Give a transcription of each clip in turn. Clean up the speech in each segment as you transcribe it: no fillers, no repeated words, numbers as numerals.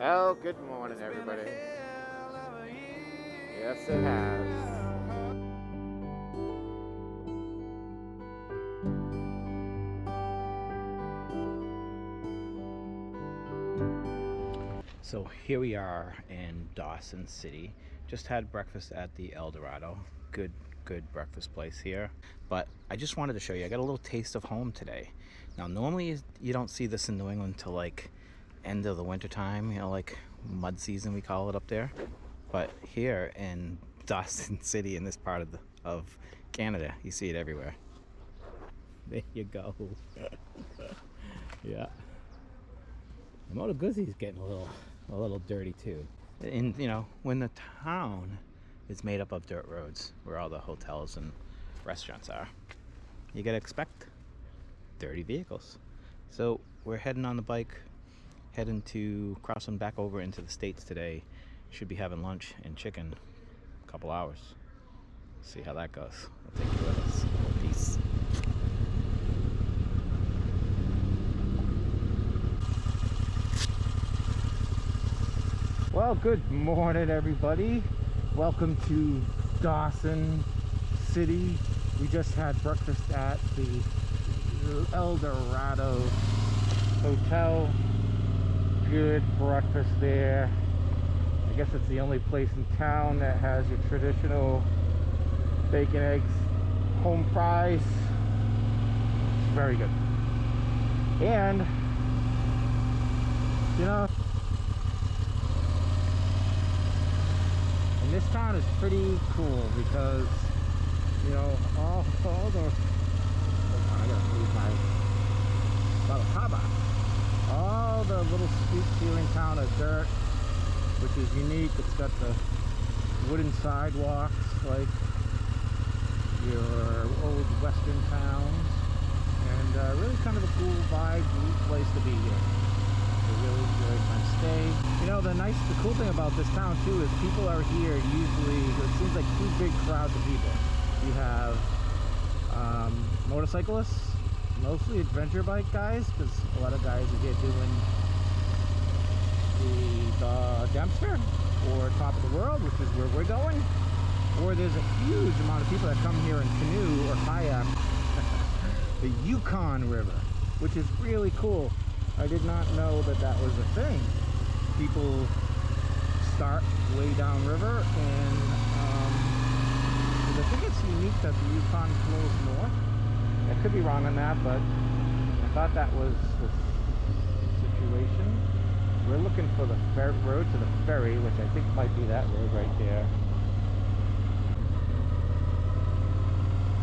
Well, good morning, everybody. Yes, it has. So here we are in Dawson City. Just had breakfast at the El Dorado. Good breakfast place here. But I just wanted to show you, I got a little taste of home today. Now, normally you don't see this in New England until like end of the winter time, like mud season we call it up there. But here in Dawson City, in this part of Canada, you see it everywhere. There you go. Yeah. The Moto Guzzi's getting a little dirty too. And when the town is made up of dirt roads, where all the hotels and restaurants are, you gotta expect dirty vehicles. So we're heading on the bike, crossing back over into the States today. Should be having lunch and chicken a couple hours. See how that goes. I'll take you with us. Peace. Well, good morning, everybody. Welcome to Dawson City. We just had breakfast at the El Dorado Hotel. Good breakfast there. I guess it's the only place in town that has your traditional bacon, eggs, home fries. It's very good. And and this town is pretty cool because all the I gotta move my all the little streets here in town are dirt, which is unique. It's got the wooden sidewalks like your old western towns, and really kind of a cool vibe, neat place to be here. It's a really fun stay. The cool thing about this town too is people are here usually, it seems like two big crowds of people. You have motorcyclists, mostly adventure bike guys, because a lot of guys are here doing the Dempster or Top of the World, which is where we're going. Or there's a huge amount of people that come here in canoe or kayak the Yukon River, which is really cool. I did not know that was a thing. People start way downriver, and I think it's unique that the Yukon flows north. I could be wrong on that, but I thought that was the situation. We're looking for the road to the ferry, which I think might be that road right there.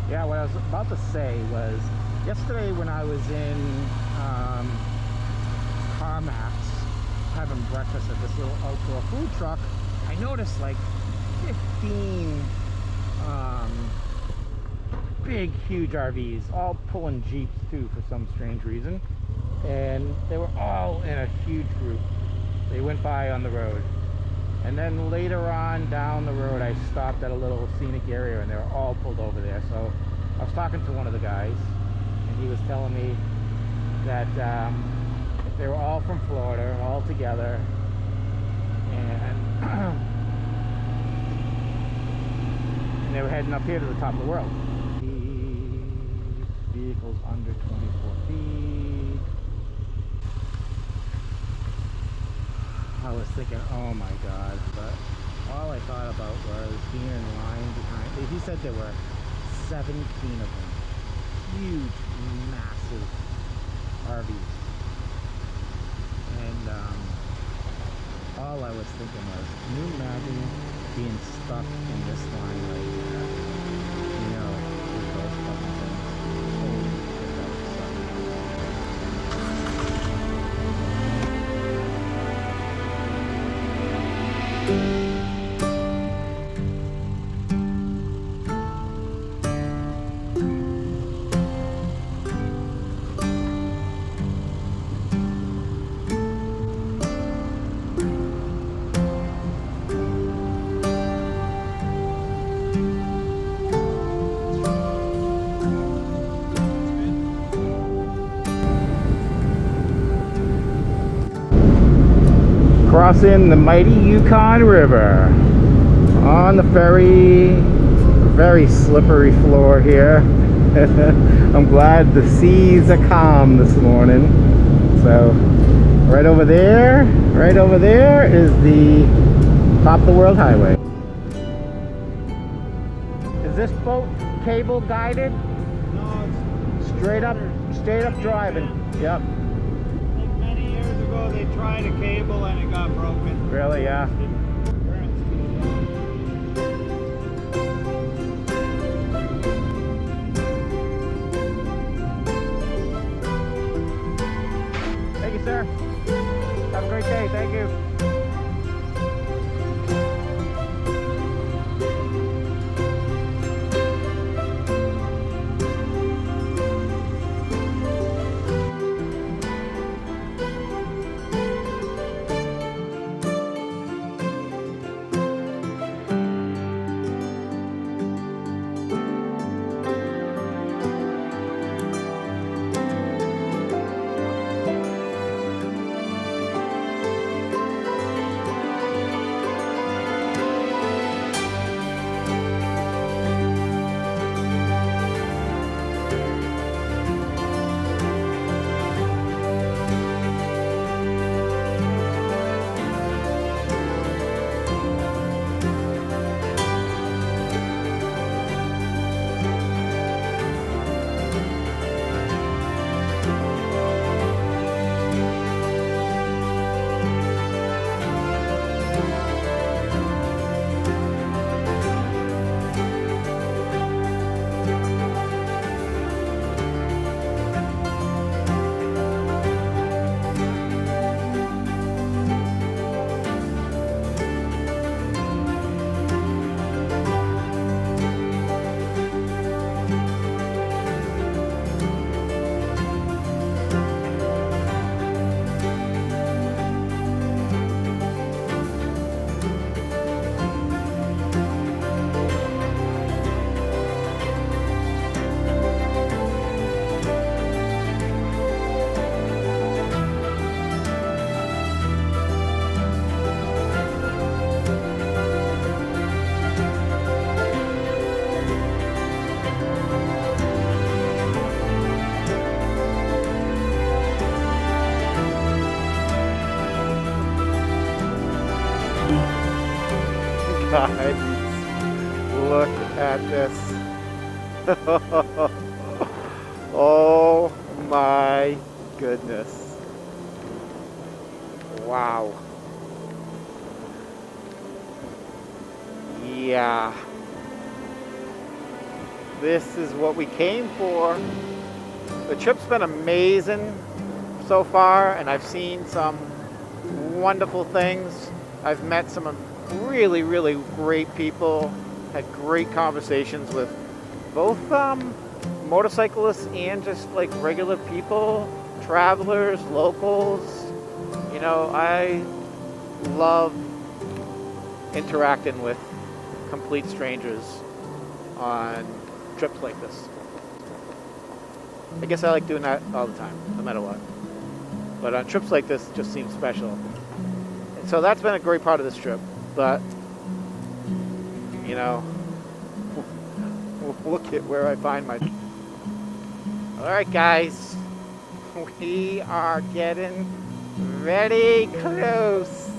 Yeah, what I was about to say was, yesterday when I was in CarMax having breakfast at this little outdoor food truck, I noticed like 15 big, huge RVs, all pulling Jeeps too for some strange reason. And they were all in a huge group. They went by on the road. And then later on down the road, I stopped at a little scenic area and they were all pulled over there. So I was talking to one of the guys and he was telling me that they were all from Florida, all together. And, and they were heading up here to the top of the world. Vehicles under 24 feet. I was thinking, oh my god, but all I thought about was being in line behind. He said there were 17 of them. Huge, massive RVs. And all I was thinking was, can you imagine being stuck in this line right here? With those fucking things. Holy shit, that would crossing the mighty Yukon River on the ferry. Very slippery floor here. I'm glad the seas are calm this morning. So right over there is the top of the world highway. Is this boat cable guided? No, it's Straight up driving. Yep. like many years ago they tried a cable and it got broken. Really, yeah. Thank you, sir. Have a great day. Thank you. Guys, look at this. Oh my goodness. Wow. Yeah. This is what we came for. The trip's been amazing so far, and I've seen some wonderful things. I've met some really, really great people, had great conversations with both motorcyclists and just like regular people, travelers, locals. You know, I love interacting with complete strangers on trips like this. I guess I like doing that all the time, no matter what. But on trips like this, it just seems special. And so that's been a great part of this trip. But, you know, look at where I find my... Alright guys, we are getting very close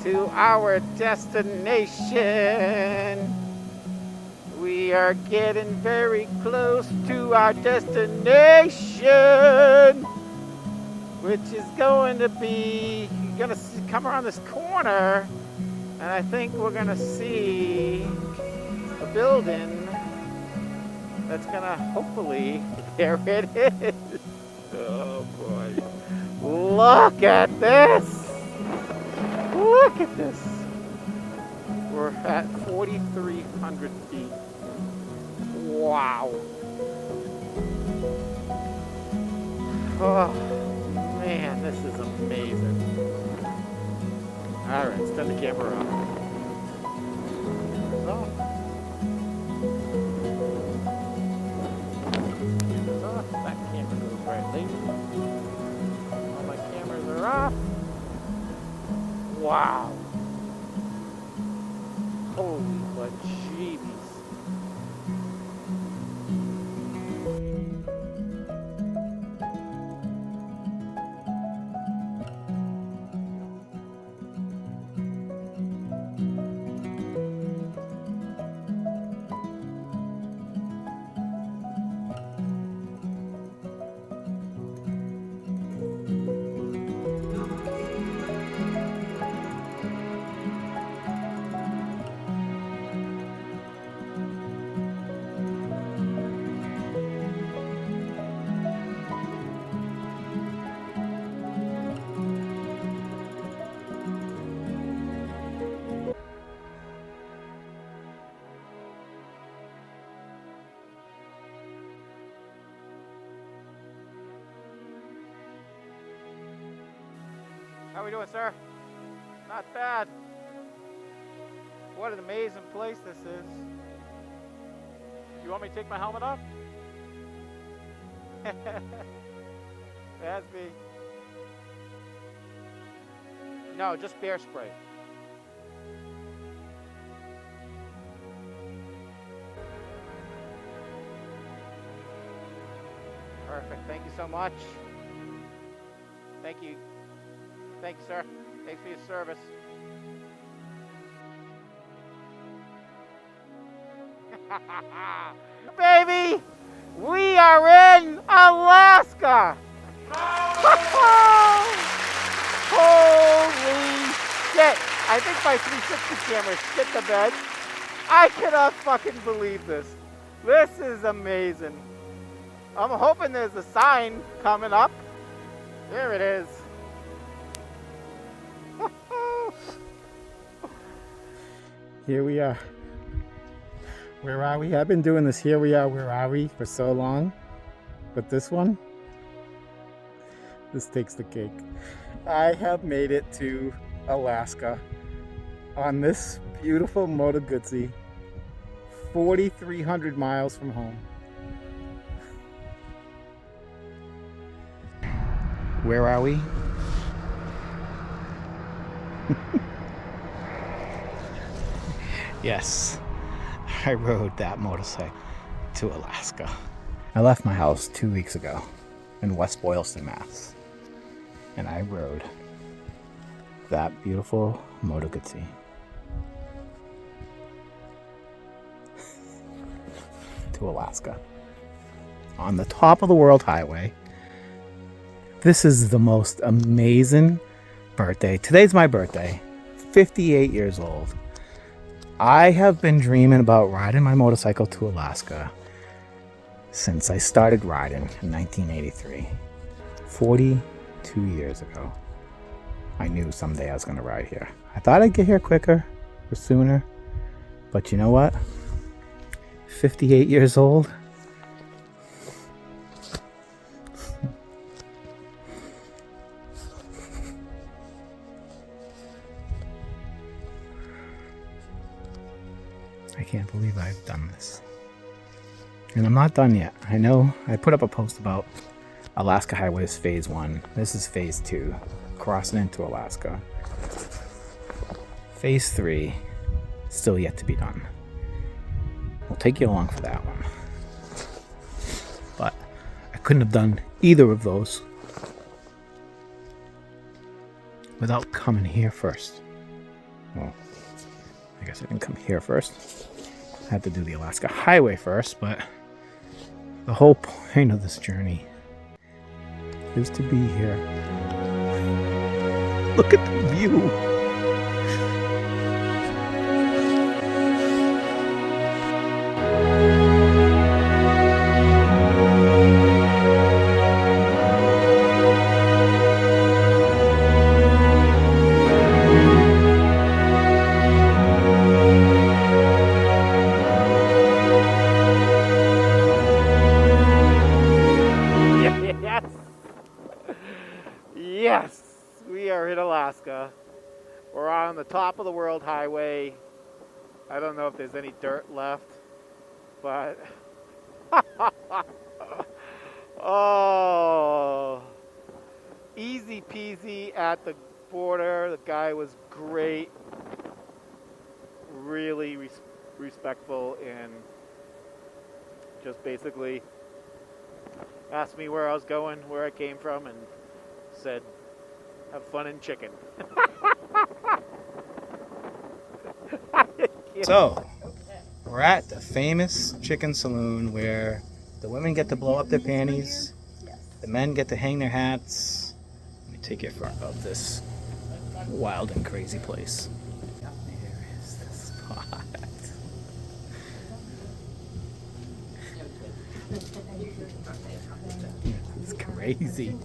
to our destination. We are getting very close to our destination, which is going to be, you're going to come around this corner, and I think we're going to see a building that's going to hopefully, there it is. Oh boy. Look at this. Look at this. We're at 4,300 feet. Wow. Oh man, this is amazing. Alright, let's turn the camera on. So, camera's off. That camera goes right later. All my cameras are off. Wow. Holy bejeebies. How are we doing, sir? Not bad. What an amazing place this is. You want me to take my helmet off? That's me. No, just bear spray. Perfect. Thank you so much. Thank you. Thank you, sir. Thanks for your service. Baby, we are in Alaska. Holy shit. I think my 360 camera shit the bed. I cannot fucking believe this. This is amazing. I'm hoping there's a sign coming up. There it is. Here we are. Where are we? I've been doing this here we are, where are we for so long. But this one, this takes the cake. I have made it to Alaska on this beautiful Moto Guzzi, 4,300 miles from home. Where are we? Yes, I rode that motorcycle to Alaska. I left my house 2 weeks ago in West Boylston, Mass. And I rode that beautiful Moto Guzzi to Alaska on the top of the World Highway. This is the most amazing birthday. Today's my birthday, 58 years old. I have been dreaming about riding my motorcycle to Alaska since I started riding in 1983. 42 years ago. I knew someday I was going to ride here. I thought I'd get here quicker or sooner. But you know what? 58 years old. I can't believe I've done this. And I'm not done yet. I know I put up a post about Alaskan Highway's phase 1. This is phase 2, crossing into Alaska. Phase 3, still yet to be done. We'll take you along for that one. But I couldn't have done either of those without coming here first. Well, I guess I didn't come here first. I had to do the Alaska Highway first, but the whole point of this journey is to be here. Look at the view. Yes, we are in Alaska. We're on the top of the World Highway. I don't know if there's any dirt left, but oh, easy peasy at the border. The guy was great, really respectful, and just basically asked me where I was going, where I came from, and said, have fun in chicken. So, we're at the famous chicken saloon where the women get to blow up their panties, the men get to hang their hats. Let me take you front of this wild and crazy place. Here is the spot. It's crazy.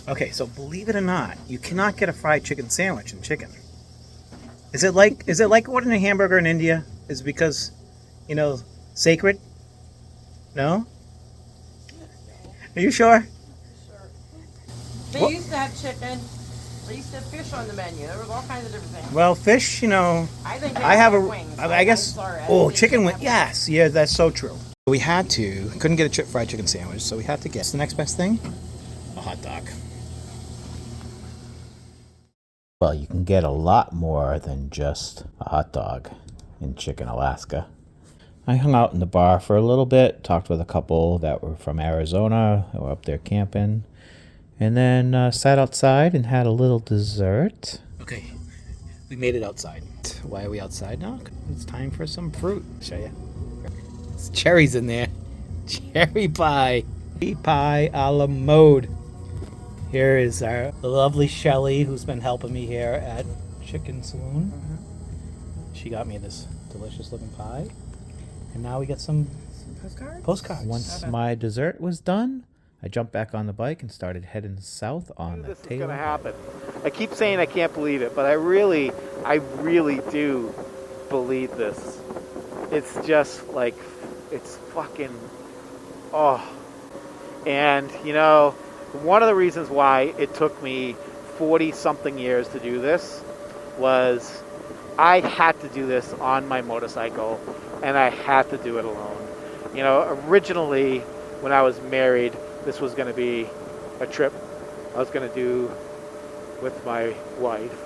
Okay, so believe it or not, you cannot get a fried chicken sandwich in chicken. Is it like ordering a hamburger in India? Is it because, sacred? No? Are you sure? They used to have chicken. They used to have fish on the menu. There was all kinds of different things. Well, fish, I think I have wings. I guess. I'm sorry, I Oh, didn't chicken wing. have Yes, yeah, that's so true. We couldn't get a fried chicken sandwich, so we had to guess the next best thing, a hot dog. Well, you can get a lot more than just a hot dog in Chicken, Alaska. I hung out in the bar for a little bit, talked with a couple that were from Arizona who were up there camping, and then sat outside and had a little dessert. Okay, we made it outside. Why are we outside now? It's time for some fruit. I'll show you. There's cherries in there. Cherry pie. Cherry pie a la mode. Here is our lovely Shelly, who's been helping me here at Chicken Saloon. She got me this delicious looking pie. And now we get some postcards. Once my dessert was done, I jumped back on the bike and started heading south on the This is Taylor. going to happen. I keep saying I can't believe it, but I really do believe this. It's just like, it's fucking, And, one of the reasons why it took me 40-something years to do this was I had to do this on my motorcycle, and I had to do it alone. Originally, when I was married, this was going to be a trip I was going to do with my wife.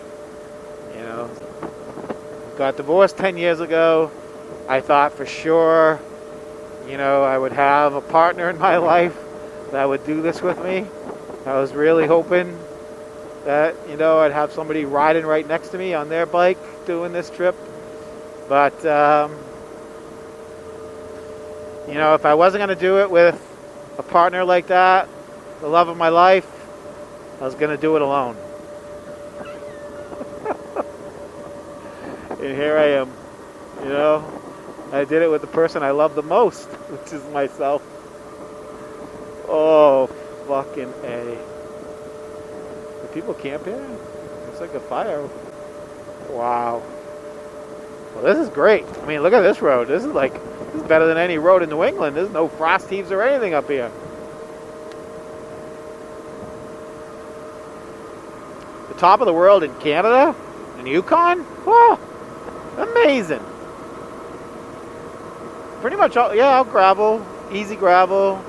Got divorced 10 years ago. I thought for sure, I would have a partner in my life that would do this with me. I was really hoping that, I'd have somebody riding right next to me on their bike doing this trip. But, if I wasn't going to do it with a partner like that, the love of my life, I was going to do it alone. And here I am, I did it with the person I love the most, which is myself. Oh, fucking A. Do people camp here? Looks like a fire. Wow. Well, this is great. I mean, look at this road. This is better than any road in New England. There's no frost heaves or anything up here. The top of the world in Canada? In Yukon? Whoa! Amazing. Pretty much all gravel. Easy gravel.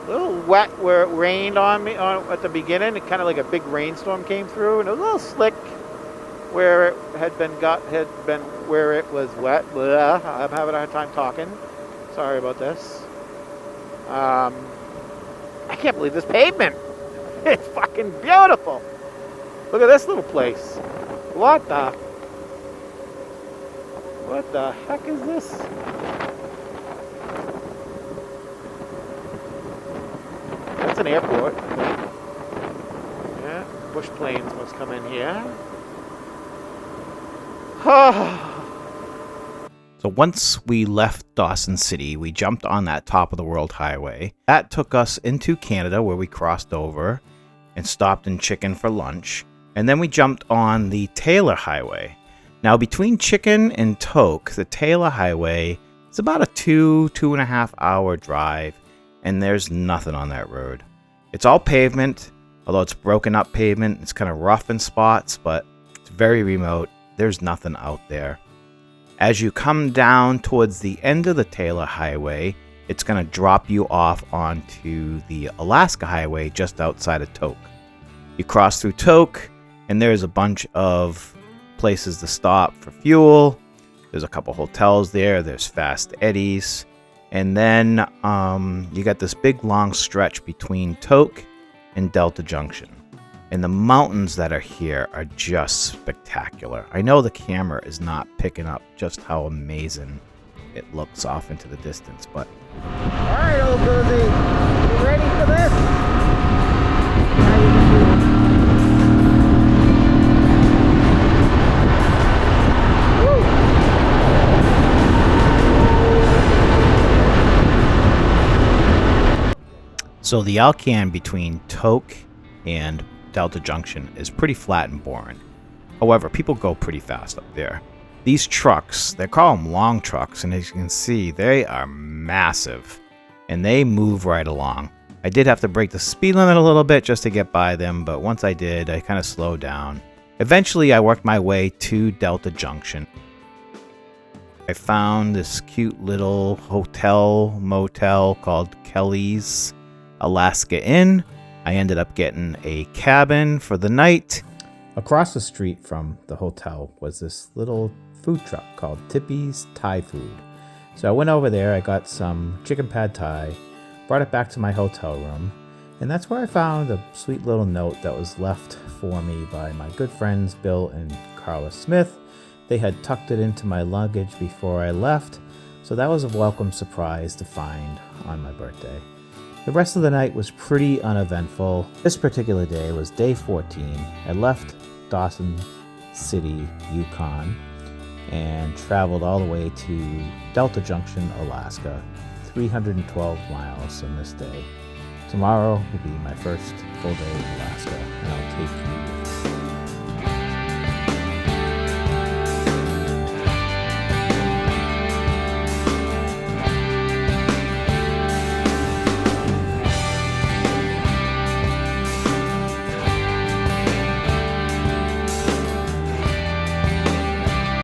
A little wet where it rained on me at the beginning. It kind of like a big rainstorm came through, and it was a little slick where it had been where it was wet. Blah, I'm having a hard time talking. Sorry about this. I can't believe this pavement. It's fucking beautiful. Look at this little place. What the heck is this? That's an airport. Yeah, bush planes must come in here. So once we left Dawson City, we jumped on that top of the world highway. That took us into Canada, where we crossed over and stopped in Chicken for lunch. And then we jumped on the Taylor Highway. Now, between Chicken and Tok, the Taylor Highway is about a 2.5 hour drive, and there's nothing on that road. It's all pavement, although it's broken up pavement. It's kind of rough in spots, but it's very remote. There's nothing out there. As you come down towards the end of the Taylor Highway, It's going to drop you off onto the Alaskan Highway just outside of Tok. You cross through Tok, and there's a bunch of places to stop for fuel. There's a couple hotels there. There's Fast Eddie's. And then you got this big long stretch between Tok and Delta Junction. And the mountains that are here are just spectacular. I know the camera is not picking up just how amazing it looks off into the distance, but... Alright, old Goosey, you ready for this? So the Alcan between Tok and Delta Junction is pretty flat and boring. However, people go pretty fast up there. These trucks, they call them long trucks, and as you can see, they are massive, and they move right along. I did have to break the speed limit a little bit just to get by them, but once I did, I kind of slowed down. Eventually, I worked my way to Delta Junction. I found this cute little motel called Kelly's Alaska Inn. I ended up getting a cabin for the night. Across the street from the hotel was this little food truck called Tippy's Thai Food. So I went over there, I got some chicken pad thai, brought it back to my hotel room, and that's where I found a sweet little note that was left for me by my good friends Bill and Carla Smith. They had tucked it into my luggage before I left, so that was a welcome surprise to find on my birthday. The rest of the night was pretty uneventful. This particular day was day 14. I left Dawson City, Yukon, and traveled all the way to Delta Junction, Alaska, 312 miles on this day. Tomorrow will be my first full day in Alaska, and I'll take you with me.